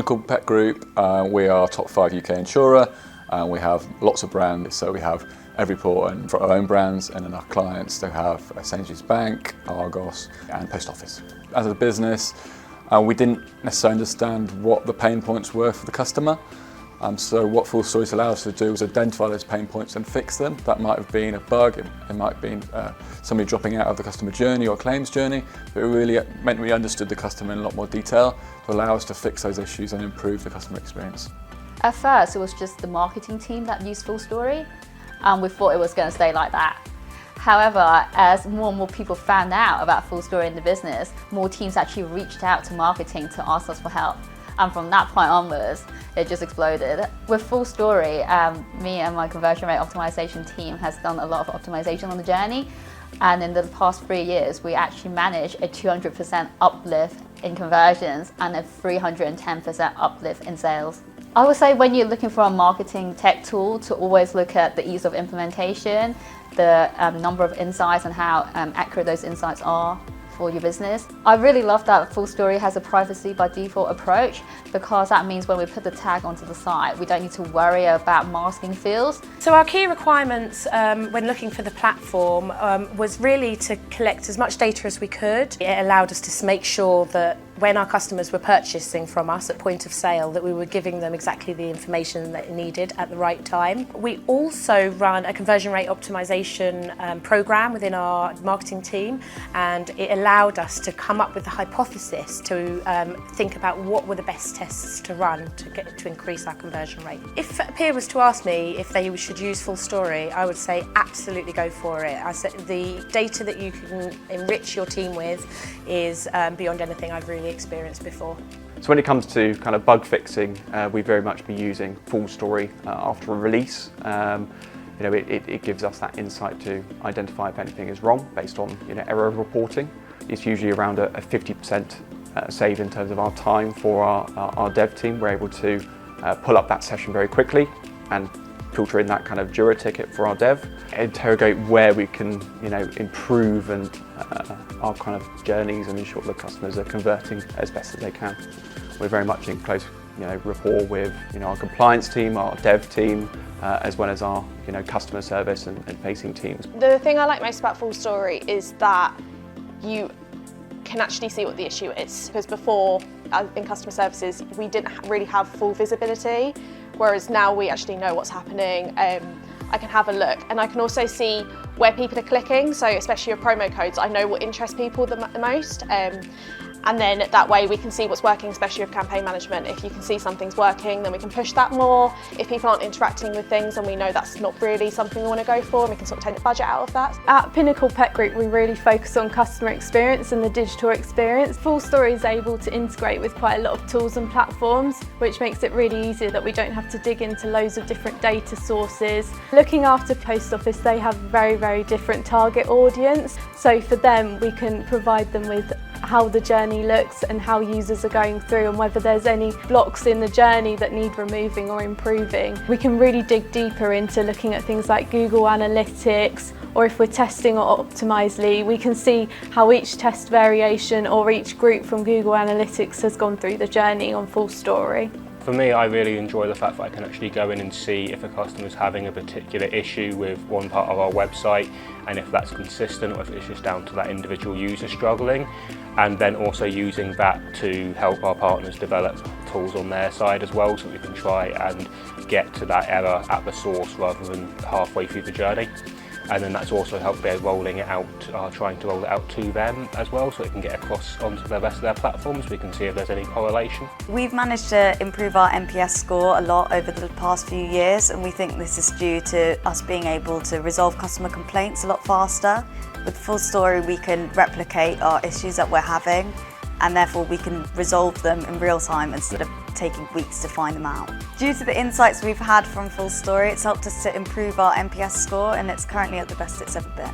Pinnacle Pet Group, we are top 5 UK insurer, and we have lots of brands. So we have Everypaw and for our own brands, and then our clients, they have Sainsbury's Bank, Argos and Post Office. As a business, we didn't necessarily understand what the pain points were for the customer. So what FullStory allows us to do is identify those pain points and fix them. That might have been a bug, it might have been somebody dropping out of the customer journey or claims journey, but it really meant we understood the customer in a lot more detail to allow us to fix those issues and improve the customer experience. At first, it was just the marketing team that used FullStory, and we thought it was going to stay like that. However, as more and more people found out about FullStory in the business, more teams actually reached out to marketing to ask us for help. And from that point onwards, it just exploded. With FullStory, me and my conversion rate optimization team has done a lot of optimization on the journey. And in the past 3 years, we actually managed a 200% uplift in conversions and a 310% uplift in sales. I would say when you're looking for a marketing tech tool, to always look at the ease of implementation, the number of insights and how accurate those insights are for your business. I really love that FullStory has a privacy by default approach, because that means when we put the tag onto the site, we don't need to worry about masking fields. So our key requirements when looking for the platform was really to collect as much data as we could. It allowed us to make sure that when our customers were purchasing from us at point of sale, that we were giving them exactly the information that they needed at the right time. We also run a conversion rate optimization program within our marketing team, and it allowed us to come up with a hypothesis to think about what were the best tests to run to increase our conversion rate. If a peer was to ask me if they should use FullStory, I would say absolutely go for it. I said the data that you can enrich your team with is beyond anything I've really experienced before. So when it comes to kind of bug fixing, we very much be using FullStory after a release. It gives us that insight to identify if anything is wrong based on error reporting. It's usually around a 50% save in terms of our time for our dev team. We're able to pull up that session very quickly and filter in that kind of Jira ticket for our dev, interrogate where we can improve and our kind of journeys and ensure the customers are converting as best as they can. We're very much in close rapport with our compliance team, our dev team, as well as our customer service and facing teams. The thing I like most about FullStory is that you can actually see what the issue is, because before in customer services we didn't really have full visibility, whereas now we actually know what's happening. I can have a look, and I can also see where people are clicking, so especially your promo codes, I know what interests people the most. And then that way we can see what's working, especially with campaign management. If you can see something's working, then we can push that more. If people aren't interacting with things, and we know that's not really something we want to go for, and we can sort of take the budget out of that. At Pinnacle Pet Group, we really focus on customer experience and the digital experience. FullStory is able to integrate with quite a lot of tools and platforms, which makes it really easy that we don't have to dig into loads of different data sources. Looking after Post Office, they have a very, very different target audience. So for them, we can provide them with how the journey looks and how users are going through, and whether there's any blocks in the journey that need removing or improving. We can really dig deeper into looking at things like Google Analytics, or if we're testing or Optimizely, we can see how each test variation or each group from Google Analytics has gone through the journey on FullStory. For me, I really enjoy the fact that I can actually go in and see if a customer is having a particular issue with one part of our website, and if that's consistent or if it's just down to that individual user struggling, and then also using that to help our partners develop tools on their side as well, so we can try and get to that error at the source rather than halfway through the journey. And then that's also helped by rolling it out, trying to roll it out to them as well, so it can get across onto the rest of their platforms. We can see if there's any correlation. We've managed to improve our NPS score a lot over the past few years, and we think this is due to us being able to resolve customer complaints a lot faster. With FullStory, we can replicate our issues that we're having, and therefore we can resolve them in real time instead of taking weeks to find them out. Due to the insights we've had from FullStory, it's helped us to improve our NPS score, and it's currently at the best it's ever been.